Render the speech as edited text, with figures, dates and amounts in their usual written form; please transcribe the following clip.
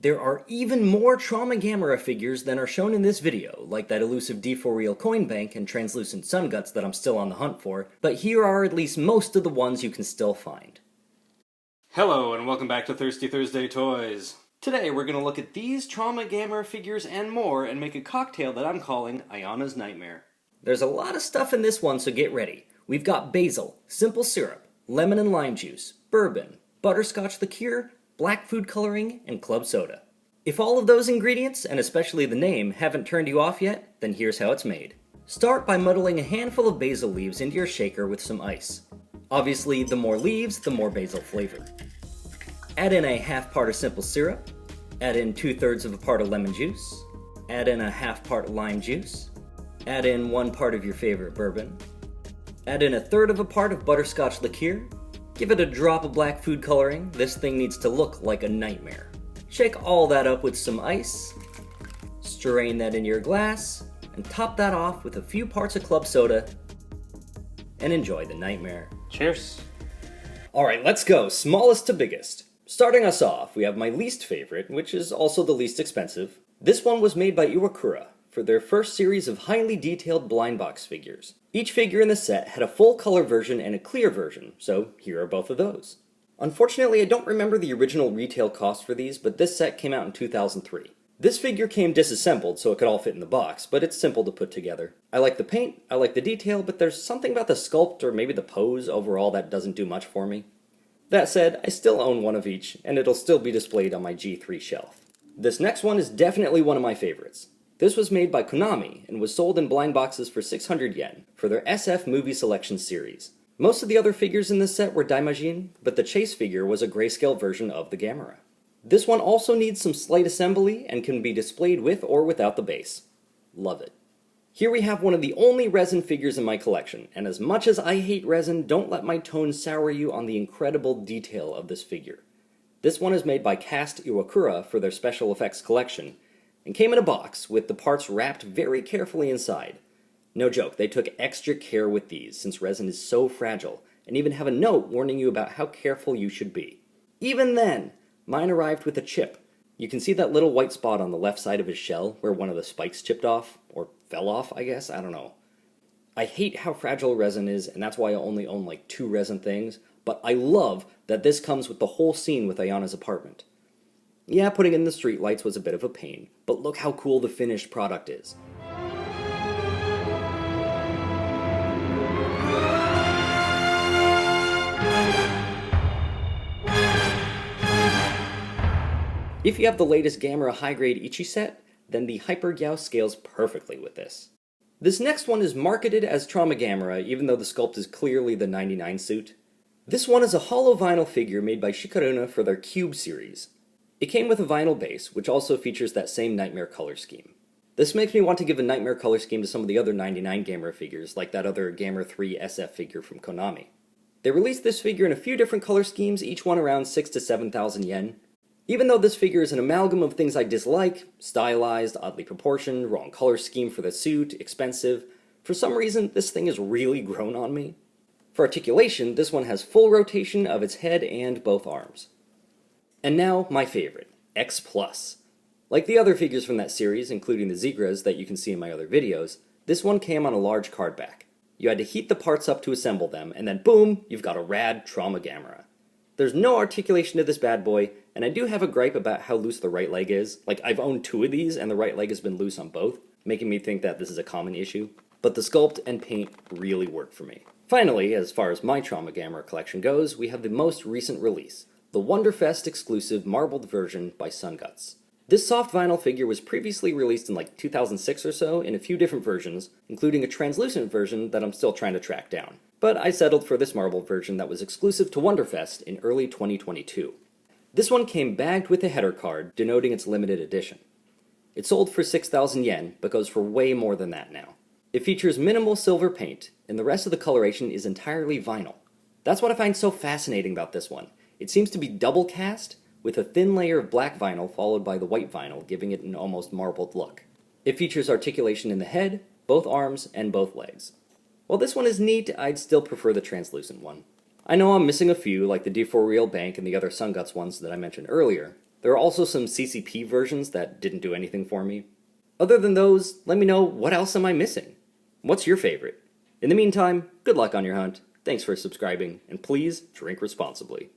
There are even more Trauma Gamera figures than are shown in this video, like that elusive D4 Real coin bank and translucent Sunguts that I'm still on the hunt for, but here are at least most of the ones you can still find. Hello and welcome back to Thirsty Thursday Toys. Today we're going to look at these Trauma Gamera figures and more and make a cocktail that I'm calling Ayana's Nightmare. There's a lot of stuff in this one, so get ready. We've got basil, simple syrup, lemon and lime juice, bourbon, butterscotch liqueur, black food coloring, and club soda. If all of those ingredients, and especially the name, haven't turned you off yet, then here's how it's made. Start by muddling a handful of basil leaves into your shaker with some ice. Obviously, the more leaves, the more basil flavor. Add in a half part of simple syrup, add in 2/3 of a part of lemon juice, add in a half part lime juice, add in 1 part of your favorite bourbon, add in 1/3 of a part of butterscotch liqueur, give it a drop of black food coloring. This thing needs to look like a nightmare. Shake all that up with some ice, strain that into your glass, and top that off with a few parts of club soda, and enjoy the nightmare. Cheers. Alright, let's go, smallest to biggest. Starting us off, we have my least favorite, which is also the least expensive. This one was made by Iwakura for their first series of highly detailed blind box figures. Each figure in the set had a full color version and a clear version, so here are both of those. Unfortunately, I don't remember the original retail cost for these, but this set came out in 2003. This figure came disassembled so it could all fit in the box, but it's simple to put together. I like the paint, I like the detail, but there's something about the sculpt or maybe the pose overall that doesn't do much for me. That said, I still own one of each, and it'll still be displayed on my G3 shelf. This next one is definitely one of my favorites. This was made by Konami and was sold in blind boxes for 600 yen for their SF Movie Selection series. Most of the other figures in this set were daimajin, but the chase figure was a grayscale version of the Gamera. This one also needs some slight assembly and can be displayed with or without the base. Love it. Here we have one of the only resin figures in my collection, and as much as I hate resin, don't let my tone sour you on the incredible detail of this figure. This one is made by Cast Iwakura for their special effects collection, and came in a box with the parts wrapped very carefully inside. No joke, they took extra care with these since resin is so fragile, and even have a note warning you about how careful you should be. Even then, mine arrived with a chip. You can see that little white spot on the left side of his shell where one of the spikes chipped off, or fell off, I guess, I don't know. I hate how fragile resin is, and that's why I only own like 2 resin things, but I love that this comes with the whole scene with Ayana's apartment. Yeah, putting in the streetlights was a bit of a pain, but look how cool the finished product is. If you have the latest Gamera high-grade Ichi set, then the Hyper Gyao scales perfectly with this. This next one is marketed as Trauma Gamera, even though the sculpt is clearly the 99 suit. This one is a hollow vinyl figure made by Siccaluna for their CUBE series. It came with a vinyl base, which also features that same Nightmare color scheme. This makes me want to give a Nightmare color scheme to some of the other 99 Gamera figures, like that other Gamera 3 SF figure from Konami. They released this figure in a few different color schemes, each one around 6,000 to 7,000 yen. Even though this figure is an amalgam of things I dislike, stylized, oddly proportioned, wrong color scheme for the suit, expensive, for some reason this thing has really grown on me. For articulation, this one has full rotation of its head and both arms. And now, my favorite, X-Plus. Like the other figures from that series, including the Zigras that you can see in my other videos, this one came on a large card back. You had to heat the parts up to assemble them, and then boom, you've got a rad Trauma Gamera. There's no articulation to this bad boy, and I do have a gripe about how loose the right leg is. Like, I've owned 2 of these, and the right leg has been loose on both, making me think that this is a common issue. But the sculpt and paint really work for me. Finally, as far as my Trauma Gamera collection goes, we have the most recent release, the Wonderfest exclusive marbled version by Sunguts. This soft vinyl figure was previously released in like 2006 or so in a few different versions, including a translucent version that I'm still trying to track down. But I settled for this marbled version that was exclusive to Wonderfest in early 2022. This one came bagged with a header card denoting its limited edition. It sold for 6,000 yen, but goes for way more than that now. It features minimal silver paint, and the rest of the coloration is entirely vinyl. That's what I find so fascinating about this one. It seems to be double cast, with a thin layer of black vinyl followed by the white vinyl, giving it an almost marbled look. It features articulation in the head, both arms, and both legs. While this one is neat, I'd still prefer the translucent one. I know I'm missing a few, like the D4 Real Bank and the other Sunguts ones that I mentioned earlier. There are also some CCP versions that didn't do anything for me. Other than those, let me know what else am I missing? What's your favorite? In the meantime, good luck on your hunt, thanks for subscribing, and please drink responsibly.